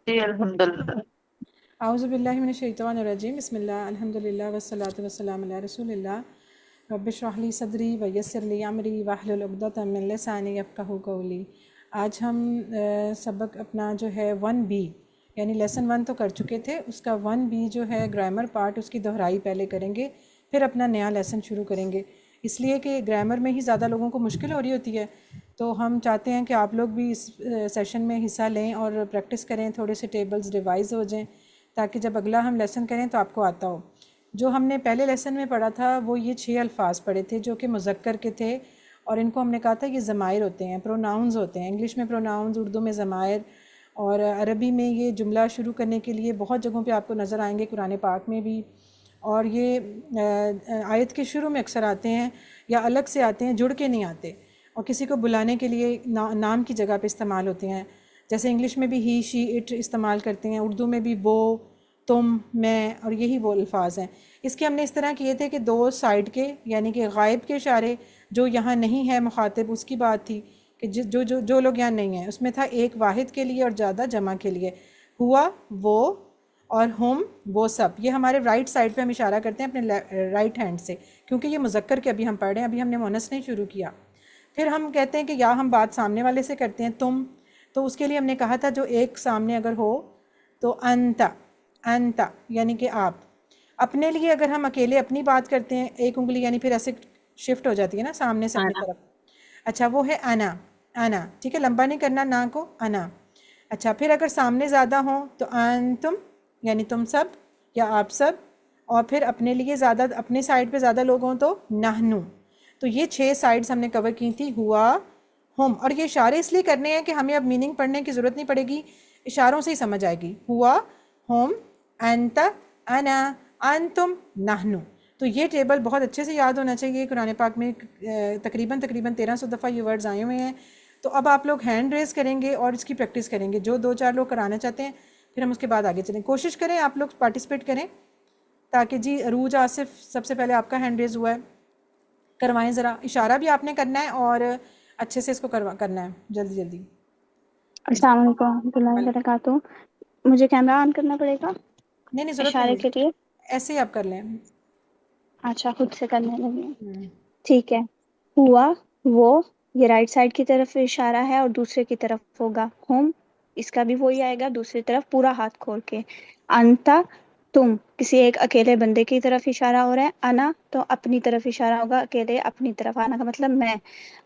जी अल्हम्दुलिल्लाह। आउज़ुबिल्लाहि मिनश्शैतानिर्रजीम बिस्मिल्लाह अल्हम्दुलिल्लाह वस्सलातु वस्सलामु अला रसूलिल्लाह रब्बिश्रह ली सदरी व यस्सिर ली अमरी वाहलुल उक़दतम मिन लिसानी यफ़क़हू क़ौली। आज हम सबक अपना जो है 1B यानी लेसन 1 तो कर चुके थे, उसका 1B जो है ग्रामर पार्ट, उसकी दोहराई पहले करेंगे, फिर अपना नया लेसन शुरू करेंगे। इसलिए कि ग्रामर में ही ज़्यादा लोगों को मुश्किल हो रही होती है, तो हम चाहते हैं कि आप लोग भी इस सेशन में हिस्सा लें और प्रैक्टिस करें, थोड़े से टेबल्स रिवाइज़ हो जाएं, ताकि जब अगला हम लेसन करें तो आपको आता हो। जो हमने पहले लेसन में पढ़ा था वो ये 6 अल्फाज पढ़े थे जो कि मुज़क्कर के थे, और इनको हमने कहा था ये ज़मायर होते हैं, प्रोनाउंस होते हैं। इंग्लिश में प्रोनाउंस, उर्दू में ज़मायर, और अरबी में ये जुमला शुरू करने के लिए बहुत जगहों पे आपको नज़र आएंगे, कुरान पाक में भी। और ये आयत के शुरू में अक्सर आते हैं या अलग से आते हैं, जुड़ के नहीं आते, और किसी को बुलाने के लिए नाम की जगह पे इस्तेमाल होते हैं। जैसे इंग्लिश में भी ही, शी, इट इस्तेमाल करते हैं, उर्दू में भी वो, तुम, मैं, और यही वो अल्फाज हैं। इसके हमने इस तरह किए थे कि दो साइड के यानी कि गायब के इशारे, जो यहाँ नहीं है मुखातिब उसकी बात थी कि जो लोग यहाँ नहीं हैं, उसमें था एक वाहिद के लिए और ज़्यादा जमा के लिए। हुआ, वो, और हम, वो सब। ये हमारे राइट साइड पे हम इशारा करते हैं अपने राइट हैंड से, क्योंकि ये मुज़क्कर के अभी हम पढ़ रहे हैं, अभी हमने मुअन्नस नहीं शुरू किया। फिर हम कहते हैं कि या हम बात सामने वाले से करते हैं, तुम, तो उसके लिए हमने कहा था जो एक सामने अगर हो तो अंता, अंता यानी कि आप। अपने लिए अगर हम अकेले अपनी बात करते हैं, एक उंगली यानी फिर ऐसे शिफ्ट हो जाती है ना सामने से अपनी आना। तरफ। अच्छा, वो है अना, अना, ठीक है, लंबा नहीं करना ना को, अना। अच्छा, फिर अगर सामने ज़्यादा हो तो तुम यानी तुम सब या आप सब, और फिर अपने लिए ज़्यादा, अपने साइड पे ज़्यादा लोग हों तो नहनु। तो ये 6 साइड्स हमने कवर की थी, हुआ, हम। और ये इशारे इसलिए करने हैं कि हमें अब मीनिंग पढ़ने की ज़रूरत नहीं पड़ेगी, इशारों से ही समझ आएगी। हुआ, हम, अंत, अना, अंतुम, नहनु। तो ये टेबल बहुत अच्छे से याद होना चाहिए। कुरान पाक में तकरीबन तकरीबन 1300 दफ़ा ये वर्ड्स आए हुए हैं। तो अब आप लोग हैंड रेस करेंगे और इसकी प्रैक्टिस करेंगे, जो 2-4 लोग कराना चाहते हैं, फिर हम उसके बाद आगे चलें। कोशिश करें आप लोग पार्टिसिपेट करें, ताकि जी अरूज आसिफ सबसे पहले आपका हैंड रेज हुआ है, करवाएं ज़रा। इशारा भी आपने करना है और अच्छे से इसको करना है, जल्दी जल्दी। अस्सलाम वालेकुम रहमतुल्लाहि व वाले बरकातुहू। मुझे कैमरा ऑन करना पड़ेगा नहीं नहीं, ज़रूरत इशारे नहीं के लिए? है, ऐसे ही आप कर लें। अच्छा, खुद से करने लगी। हम्म, ठीक है। हुआ, वो, ये राइट साइड की तरफ इशारा है और दूसरे की तरफ होगा। हम, इसका भी वही आएगा, दूसरी तरफ पूरा हाथ खोल के। अंता, तुम, किसी एक अकेले बंदे की तरफ इशारा हो रहा है। अना, तो अपनी तरफ इशारा होगा, अकेले अपनी तरफ। आना का मतलब मैं।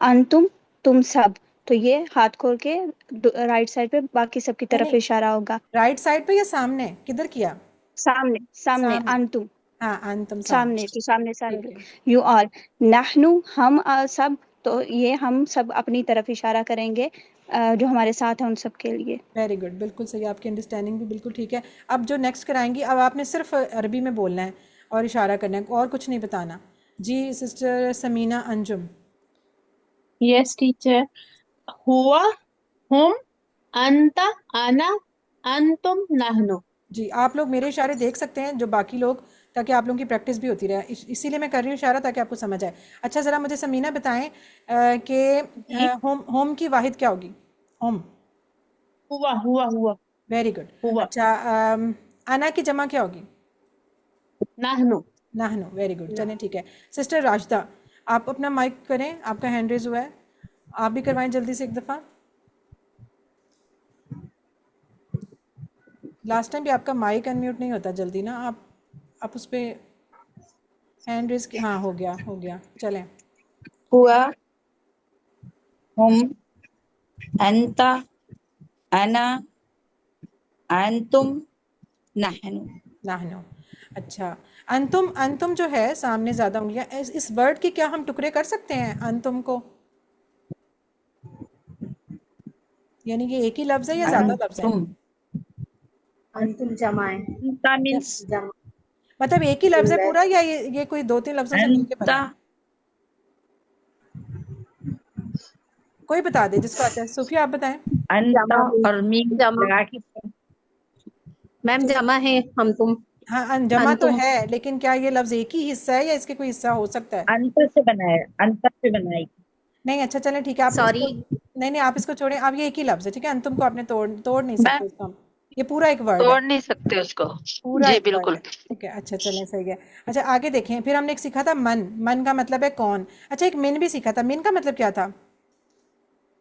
अंतुम, तुम सब, तो ये हाथ खोल के राइट साइड पे बाकी सब की नहीं तरफ नहीं, इशारा होगा। राइट साइड पे या सामने, किधर किया? सामने, सामने, सामने, अंतुम, हाँ अंतम सामने। सामने, तो सामने सारे ठीक लोग। है, यू ऑल, नाहनु, हम सब, तो ये हम सब अपनी तरफ इशारा करेंगे, जो हमारे साथ हैं उन सब के लिए। वेरी गुड, बिल्कुल सही, आपकी अंडरस्टैंडिंग भी बिल्कुल ठीक है। अब जो नेक्स्ट कराएंगी, अब आपने सिर्फ अरबी में बोलना है और इशारा करना है, और कुछ नहीं बताना। जी sister Samina Anjum. Yes teacher. हुआ, हम, अंत, अना, अंतुम, नहनु। जी, आप लोग मेरे इशारे देख सकते हैं, जो बाकी लोग, ताकि आप लोगों की प्रैक्टिस भी होती रहे, इसीलिए मैं कर रही हूँ इशारा, ताकि आपको समझ आए। अच्छा, ज़रा मुझे समीना बताएं कि जी। होम, होम की वाहिद क्या होगी? होम। हुआ हुआ हुआ वेरी गुड। हुआ। अच्छा, अना की जमा क्या होगी? नहनु। नाहनु। वेरी गुड, चलें ठीक है। सिस्टर राशिदा, आप अपना माइक करें, आपका हैंड रेज हुआ है, आप भी करवाएं जल्दी से एक दफ़ा। लास्ट टाइम भी आपका माइक अनम्यूट नहीं होता जल्दी ना, आप उस पर हैंड रेज की, हाँ हो गया हो गया, चलें। हुआ, हम, अंता, अना, अंतुम, नहनु। नाहनु। अच्छा, अंतुम, अंतुम जो है सामने ज़्यादा उंगलियां, इस वर्ड की क्या हम टुकड़े कर सकते हैं अंतुम को? यानी कि एक ही लफ्ज़ है या ज़्यादा लफ्ज़ है? अंतुम, अंतुम जमा है। अंता मीन्स जमा मतलब एक ही लफ्ज़ है सिंगुलर। पूरा, या ये कोई 2-3 लफ्ज़ों से मिलके बना अंता, है? कोई बता दे जिसको आता है। सूफिया आप बताएं। अंता जमा है। और मीम जमा लगा के मैम, अच्छा, जमा है हम तुम। हाँ जमा तो अंतुम। है, लेकिन क्या ये लफ्ज़ एक ही हिस्सा है या इसके कोई हिस्सा हो सकता है? अंतर से बनाया, अंतर से बनाई। नहीं, अच्छा चलें ठीक है, आप सॉरी। इसको, नहीं नहीं आप इसको छोड़ें, आप ये एक ही लफ्ज़ है, ठीक है। अंतुम को आपने तोड़ तोड़ नहीं मैं सकते इसको हम। ये पूरा एक वर्ड है, तोड़ नहीं सकते उसको। पूरा जी एक वर्ड बिल्कुल। है। ठीक है, अच्छा चलें, सही है। अच्छा आगे देखें, फिर हमने एक सीखा था मन, मन का मतलब है कौन। अच्छा एक मिन भी सीखा था, मिन का मतलब क्या था?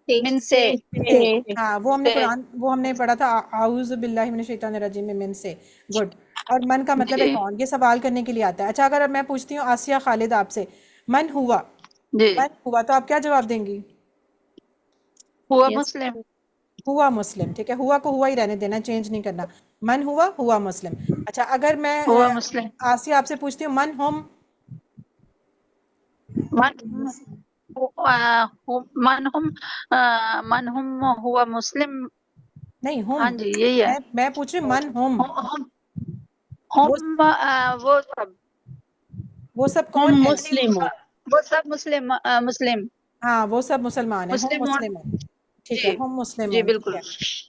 मिन से। से। हाँ वो हमने से। कुरान, वो हमने पढ़ा था, आऊज़ु बिल्लाहि मिनश शैतानिर रजीम में, मिन से। गुड। और मन का मतलब है जी कौन, ये सवाल करने के लिए आता है। अच्छा अगर मैं पूछती हूँ आसिया खालिद आपसे, मन हुआ, जी। मन हुआ, तो आप क्या जवाब देंगी? हुआ यस मुस्लिम। हुआ मुस्लिम। ठीक है, हुआ को हुआ ही रहने देना, चेंज नहीं करना। मन हुआ, हुआ मुस्लिम। अच्छा अगर मैं हुआ मुस्लिम। आसिया आपसे पूछती हूँ मन हम, मन मन हम मन हम हुआ मुस्लिम। नहीं हाँ हम, जी यही है। मैं पूछ रही हूँ मन हम, हम वो हम वो सब। वो सब हम कौन है? मुस्लिम हो। वो सब मुस्लिम मुस्लिम हाँ वो सब मुसलमान है, हम मुस्लिम और। मुस्लिम है। ठीक है, जी। हम मुस्लिम जी हूँ, ठीक बिल्कुल। है।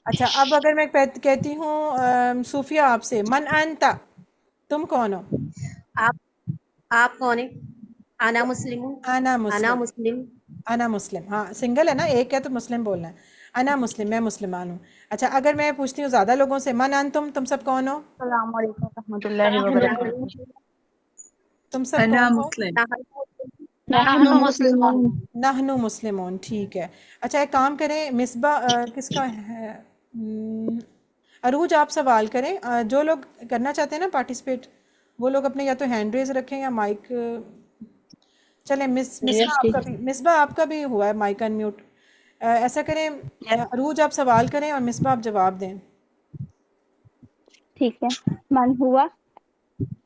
अच्छा अब अगर मैं कहती हूँ सूफिया आपसे, मन अंता, तुम कौन हो? आप आप कौन है? आना मुस्लिम हूँ। अना आना मुस्लिम। मुस्लिम। अना मुस्लिम, हाँ सिंगल है ना, एक है तो मुस्लिम बोलना है। अना मुस्लिम, मैं मुसलमान हूँ। अच्छा अगर मैं पूछती हूँ ज्यादा लोगों से, मन अन तुम सब कौन हो? अस्सलाम वालेकुम रहमतुल्लाहि व नहनु बरकातहू। तुम सब अना कौन हो? मुस्लिम। नहनु नहनु मुस्लिमून। मुस्लिमून। नहनु मुस्लिमून, ठीक है। अच्छा एक काम करें, मिसबा किसका है? अरूज आप सवाल करें, जो लोग करना चाहते हैं ना पार्टिसिपेट, वो लोग अपने या तो हैंड रेज रखें या माइक, चलें मिसबा यस आपका टीचर। भी, मिसबा आपका भी हुआ है माइक अनम्यूट। ऐसा करें, अरूज आप सवाल करें और मिसबा आप जवाब दें। ठीक है। मन हुआ,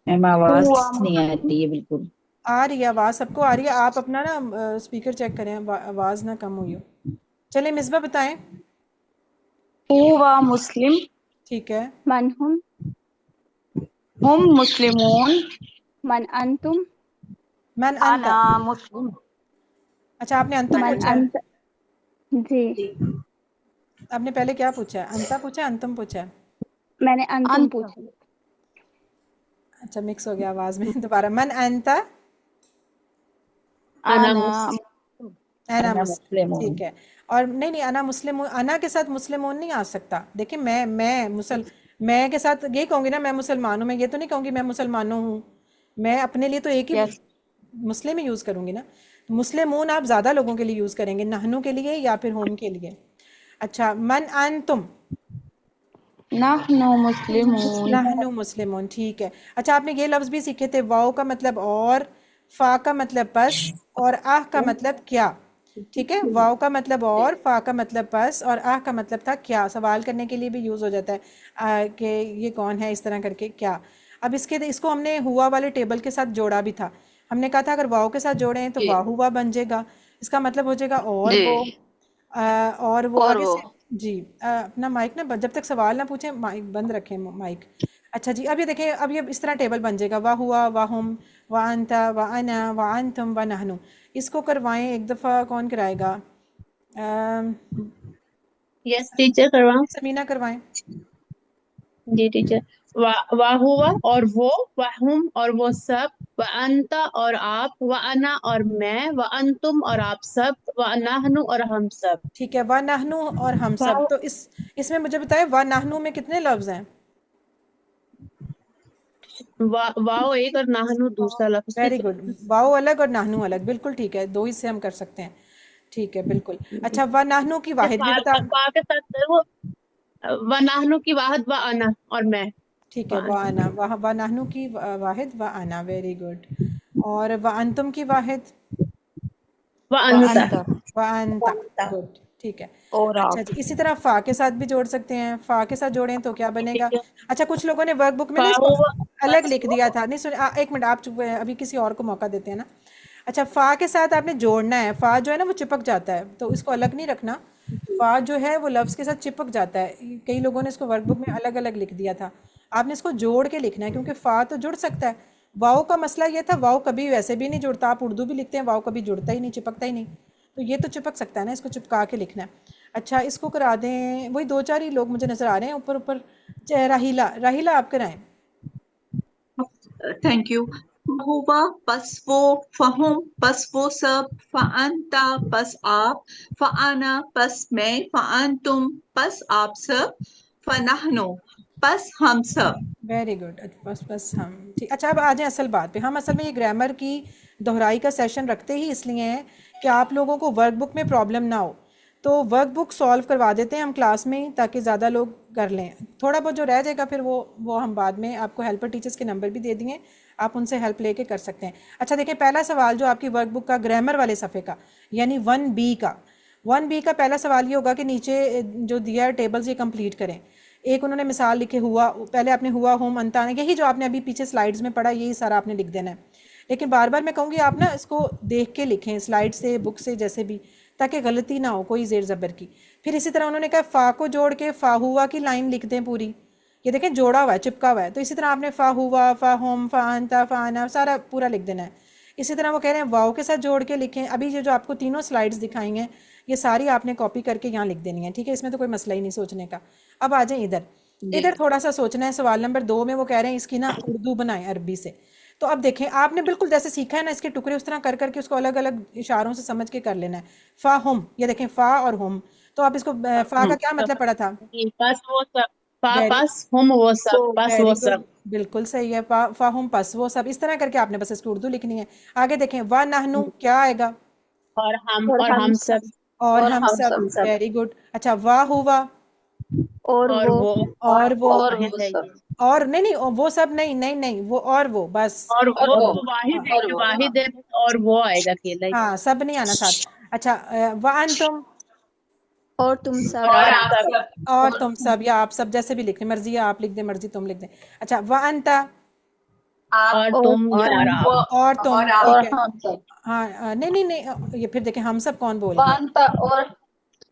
मैम आवाज नहीं आ रही है बिल्कुल। आ रही है आवाज़, सबको आ रही है। आप अपना ना स्पीकर चेक करें, आवाज़ ना कम हुई हो। चलें मिसबा बताएं। हुवा मुस्लिम। ठीक है। मन हम मुस्लिमून। मन अंतुम, मन अंत। अना मुस्लिम। अच्छा आपने अंतम मन पूछा है? अंत। जी, आपने पहले क्या पूछा है, अंता पूछा है अंतम पूछा है? मैंने अंतुम अंत। पूछा। अच्छा मिक्स हो गया आवाज़ में दोबारा, मन अंता अना अना अना अना मुस्लिम, मुस्लिमून। ठीक है। और नहीं नहीं, अना मुस्लिम, अना के साथ मुस्लिमून नहीं आ सकता। देखिए मैं के साथ यही कहूंगी ना, मैं मुसलमान हूँ, मैं ये तो नहीं कहूंगी मैं मुसलमानों हूँ। मैं अपने लिए तो एक ही यस। मुस्लिम ही यूज़ करूंगी ना। मुस्लिमून आप ज़्यादा लोगों के लिए यूज़ करेंगे, नहनू के लिए या फिर होम के लिए। अच्छा मन अन तुम, नहनु मुस्लिमून। नहनु मुस्लिमून, ठीक है। अच्छा आपने ये लफ्ज़ भी सीखे थे, वाओ का मतलब और, फा का मतलब बस, और आह का मतलब क्या। ठीक है, वाओ का मतलब और, फा का मतलब बस, और आह का मतलब था क्या। सवाल करने के लिए भी यूज़ हो जाता है कि ये कौन है, इस तरह करके क्या। अब इसको हमने हुआ वाले टेबल के साथ जोड़ा भी था। हमने कहा था अगर वाओ के साथ जोड़ें तो जी। वाह हुआ बन जाएगा, इसका मतलब हो जाएगा और जी। वो। और वो और आगे वो। से। जी अपना माइक ना जब तक सवाल ना पूछें माइक बंद रखें, माइक। अच्छा जी अब ये देखें, अब ये इस तरह टेबल बन जाएगा, वाह हुआ, वाह हम, वाह अंता, वाह अना, वाह अंतुम, वाह नहनु। इसको करवाएं एक दफ़ा, कौन कराएगा? अम, यस टीचर करवाओ। समीना करवाएं। जी टीचर। वाह हुआ और वो, वहुम और वो सब, व अंता और आप, व अना और मैं, व अंतुम और आप सब, व नहनु और हम सब। ठीक है, वाह नहनु और हम सब। वाह तो इसमें मुझे बताएं, वाह नहनु में कितने लफ्ज़ हैं? वाह एक और नाहनु दूसरा लफ्ज वेरी टीचर। गुड, वाओ अलग और नाहनु अलग, बिल्कुल ठीक है, दो ही से हम कर सकते हैं। ठीक है बिल्कुल। अच्छा वाह नाहनु की वाहिद भी बता। फा के साथ वो व नाहनु की वाहद व अना और मैं। ठीक व है, वाह अना, अना वाह नाहनु की वाहिद, वाह अना, वेरी गुड। और वाह अंतुम की वाहिद, व व अंता। अंत। वाह अंता, गुड, ठीक है। और अच्छा आप। जी इसी तरह फा के साथ भी जोड़ सकते हैं, फा के साथ जोड़ें तो क्या बनेगा? अच्छा कुछ लोगों ने वर्कबुक में ना फा इसको हुआ अलग बस लिख दिया था, नहीं सुन, एक मिनट आप चुप, अभी किसी और को मौका देते हैं ना। अच्छा फा के साथ आपने जोड़ना है, फा जो है ना वो चिपक जाता है, तो इसको अलग नहीं रखना। फा जो है वो लफ्ज़ के साथ चिपक जाता है, कई लोगों ने इसको वर्कबुक में अलग अलग लिख दिया था। आपने इसको जोड़ के लिखना है, क्योंकि फ़ा तो जुड़ सकता है। वाओ का मसला ये था, वाओ कभी वैसे भी नहीं जुड़ता, आप उर्दू भी लिखते हैं वाओ कभी जुड़ता ही नहीं, चिपकता ही नहीं। तो ये तो चिपक सकता है ना, इसको चिपका के लिखना है। अच्छा इसको करा दें, वही दो चार ही लोग मुझे नज़र आ रहे हैं ऊपर ऊपर। राहीला, राहीला आप कराएं। Thank you. हुआ बस वो, फहुम बस वो सब, फअंता बस आप, फआना बस मैं, फअंतुम बस आप सब, फनहनु, बस हम सब। Very good. बस हम ठीक। अच्छा अब आ जाए असल बात पे। हम असल में ये ग्रामर की दोहराई का सेशन रखते ही इसलिए हैं कि आप लोगों को वर्कबुक में प्रॉब्लम ना हो, तो वर्कबुक सॉल्व करवा देते हैं हम क्लास में ही, ताकि ज़्यादा लोग कर लें। थोड़ा बहुत जो रह जाएगा फिर वो हम बाद में आपको हेल्पर टीचर्स के नंबर भी दे दिए, आप उनसे हेल्प लेके कर सकते हैं। अच्छा देखिए, पहला सवाल जो आपकी वर्कबुक का ग्रामर वाले सफ़े का यानी 1B का 1B का पहला सवाल ये होगा कि नीचे जो दिया है टेबल्स ये कंप्लीट करें। एक उन्होंने मिसाल लिखे हुआ, पहले आपने हुआ होम अंता, यही जो आपने अभी पीछे स्लाइड्स में पढ़ा यही सारा आपने लिख देना है। लेकिन बार बार मैं कहूँगी आप ना इसको देख के लिखें, स्लाइड से, बुक से, जैसे भी, ताकि गलती ना हो कोई जेर ज़बर की। फिर इसी तरह उन्होंने कहा फ़ा को जोड़ के फ़ा हुआ की लाइन लिख दें पूरी। ये देखें जोड़ा हुआ है, चिपका हुआ है। तो इसी तरह आपने फ़ा हुआ, फ़ा होम, फ़ा अंता, फ़ा आना सारा पूरा लिख देना है। इसी तरह वो कह रहे हैं वाव के साथ जोड़ के लिखें। अभी ये जो आपको तीनों स्लाइड्स दिखाई हैं ये सारी आपने कॉपी करके यहाँ लिख देनी है, ठीक है? इसमें तो कोई मसला ही नहीं सोचने का। अब आ जाए इधर थोड़ा सा सोचना है। सवाल नंबर 2 में वो कह रहे हैं इसकी ना उर्दू बनाएं अरबी से। तो अब देखें, आपने बिल्कुल जैसे सीखा है ना इसके टुकड़े उस तरह कर करके उसको अलग अलग इशारों से समझ के कर लेना है। फ़ा हम, ये देखें फ़ा और हम, तो आप इसको फ़ा का क्या मतलब पड़ा था? बस वो सब, वेरी बस हम वो सब, बस वेरी वो गुड, सब। बिल्कुल सही है। फ़ा हम पस वो सब, इस तरह करके आपने बस इसकी उर्दू लिखनी है। आगे देखें, वा नहनु क्या आएगा? और हम सब, और और हम हम सब, सब। Very good. अच्छा, वाह हुआ और और वो, और वो, और वाहिद वो है सब। ये। और नहीं वो सब नहीं नहीं नहीं, वो और वो बस। और और वो वो, तो वाहिद है, और ये वो, वाहिद है, और वो आएगा अकेला ही। हाँ सब नहीं आना साथ। अच्छा, व अंतुम, और तुम सब, और और आप आप सब, सब। और तुम सब, या आप सब, जैसे भी लिखने मर्जी है, आप लिख दें, मर्जी तुम लिख दें। अच्छा, व अंता, आप और और तुम या और आप। वो और तुम, और आप। ठीक और है। हम सब। हाँ नहीं नहीं नहीं, ये फिर देखें हम सब कौन बोल गया? वांता और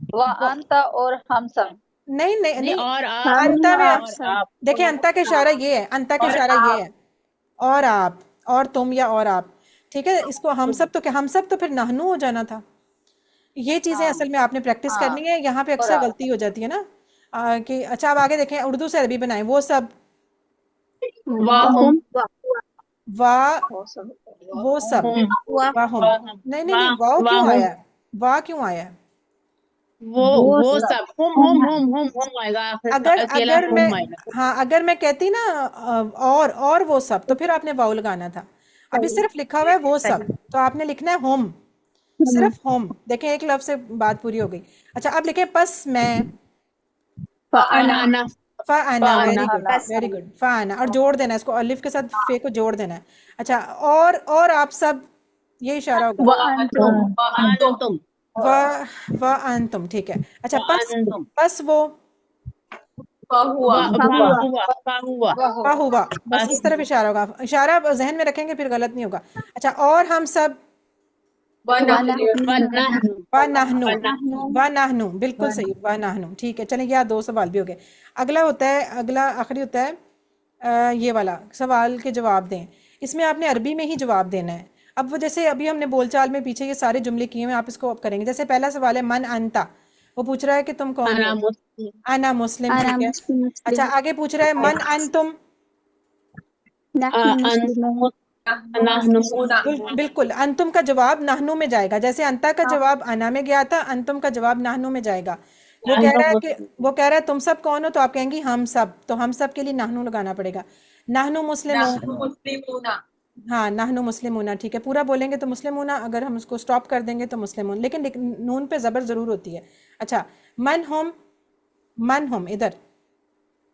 वो वांता और हम सब। नहीं नहीं नहीं, नहीं, और आप, हम अंता में आप और सब, आप। देखिए, अंता का इशारा ये है, अंता का और इशारा ये है, आप। और आप, और तुम या और आप, ठीक है। इसको हम सब तो क्या, हम सब तो फिर नहनु हो जाना था। ये चीज़ें हाँ असल में आपने प्रैक्टिस हाँ। करनी है, यहाँ पे और अक्सर आप। गलती हो जाती है ना। कि अच्छा अब आगे देखें, उर्दू से अरबी बनाएं। वो सब, वाहुम, वाहुम, वा, वो सब। वो सब, हुम, वाह, वाहुम। वाहुम, नहीं नहीं नहीं, वाह, वाव क्यों वाहुम, आया है? वाह क्यों आया है? वो वो सब, सब, हुम आएगा आखिर में, अगर अकेला अगर मैं, हुम आएगा। हाँ अगर मैं कहती ना और वो सब, तो फिर आपने वाव लगाना था। अभी सही सिर्फ लिखा हुआ है वो सब, सही, तो आपने लिखना है होम, सिर्फ होम। देखें एक लफ्ज से बात पूरी हो गई। अच्छा अब लिखें पस मैं, और फअना, अना, फ़ाना, फाना, वेरी गुड बस, वेरी गुड, फ़ाना, और जोड़ देना है इसको, अलिफ के साथ फे को जोड़ देना है। अच्छा, और आप सब, ये इशारा होगा। व तुम, अंतुम, अंतुम। तुम, व व अंतुम, ठीक है। अच्छा, तुम, पस वो, हुआ। फहुआ, हुआ, वा हुआ, बस बस इस तरफ इशारा होगा। इशारा आप जहन में रखेंगे फिर गलत नहीं होगा। अच्छा, और हम सब, वनहनु, वनहनु, व नाहनु, नहनु, व नाहनु, बिल्कुल सही, व नाहनु, ठीक है। चलें, यह 2 सवाल भी हो गए। अगला होता है, अगला आखिरी होता है ये वाला सवाल के जवाब दें। इसमें आपने अरबी में ही जवाब देना है। अब वो जैसे अभी हमने बोलचाल में पीछे ये सारे जुमले किए हुए हैं, आप इसको अब करेंगे। जैसे पहला सवाल है मन अंता, वो पूछ रहा है कि तुम कौन अना हो? मुस्लिम, अना मुस्लिम, अना ठीक है। मुस्लिम, अच्छा, मुस्लिम, आगे पूछ रहा है मन अंतुम, नहनु अंतुम मुस्लिमून, नहनु मुस्लिमून। बिल्कुल अंतुम का जवाब नाहनु में जाएगा। जैसे अंता का हाँ, जवाब अना में गया था, अंतुम का जवाब नाहनु में जाएगा। वो कह नहनु रहा है कि, मुस्लिमून। वो कह रहा है तुम सब कौन हो, तो आप कहेंगी हम सब, तो हम सब के लिए नाहनु लगाना पड़ेगा। नाहनु मुस्लिमून, मुस्लिमूना। हाँ नाहनु मुस्लिमूना, ठीक है। पूरा बोलेंगे तो मुस्लिमूना, अगर हम उसको स्टॉप कर देंगे तो मुस्लिमून, लेकिन नून पे ज़बर ज़रूर होती है। अच्छा, मन हम इधर,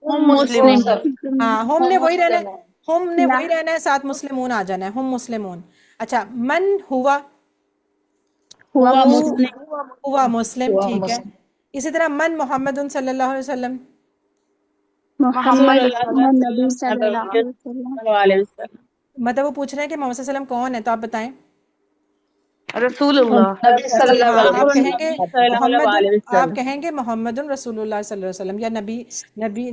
हम वो मुस्लिम, सब। हाँ होम हम ने वही रहना है, मुस्लिम। होम ने ना, वही रहना है, साथ मुस्लिमून आ जाना है, हम मुस्लिमून। अच्छा, मन हुआ, हुआ हुआ मुस्लिम, मुस्लिम, हुआ मुस्लिम, हुआ ठीक है। मुस्लिम। इसी तरह मन मोहम्मद सल्लल्लाहु अलैहि वसल्लम, मोहम्मद मोहम्मद नबी सल्लल्लाहु अलैहि वसल्लम, सल्लल्लाहु अलैहि वसल्लम। मतलब वो पूछ रहे हैं कि मोहम्मद सल्लल्लाहु अलैहि वसल्लम कौन है, तो आप बताएं। रसूलुल्लाह। नबी सल्लल्लाहु हाँ, अलैहि आप वसल्लम। कहेंगे सल्लल्लाहु मोहम्मदुन, अलैहि आप वसल्लम। कहेंगे मोहम्मदुन रसूलुल्लाह सल्लल्लाहु अलैहि वसल्लम, या नबी,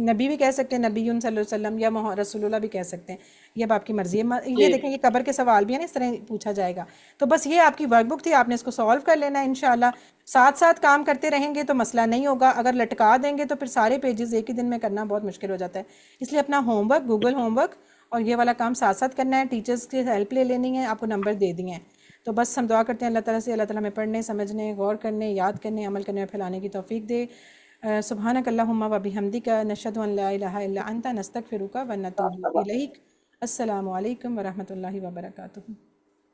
नबी भी कह सकते हैं, नबीयुन सल्लल्लाहु अलैहि वसल्लम, या रसूलुल्लाह भी कह सकते हैं। ये अब आपकी मर्जी है। ये देखें, ये कबर के सवाल भी है ना, इस तरह पूछा जाएगा। तो बस ये आपकी वर्कबुक थी, आपने इसको सॉल्व कर लेना है इंशाल्लाह। साथ साथ काम करते रहेंगे तो मसला नहीं होगा। अगर लटका देंगे तो फिर सारे पेजेस एक ही दिन में करना बहुत मुश्किल हो जाता है। इसलिए अपना होमवर्क, गूगल होमवर्क और ये वाला काम साथ साथ करना है। टीचर्स की हेल्प ले लेनी है, आपको नंबर दे दिए हैं। तो बस हम दुआ करते हैं अल्लाह ताला से, अल्लाह ताला हमें पढ़ने, समझने, गौर करने, याद करने, अमल करने और फैलाने की तौफीक दे। सुब्हानकल्लाहुम्मा व बिहम्दिका नशहदु अन ला इलाहा इल्ला अंता नस्तगफिरुका व नतूबु इलैक। अस्सलामु अलैकुम व रहमतुल्लाहि व बरकातुहू।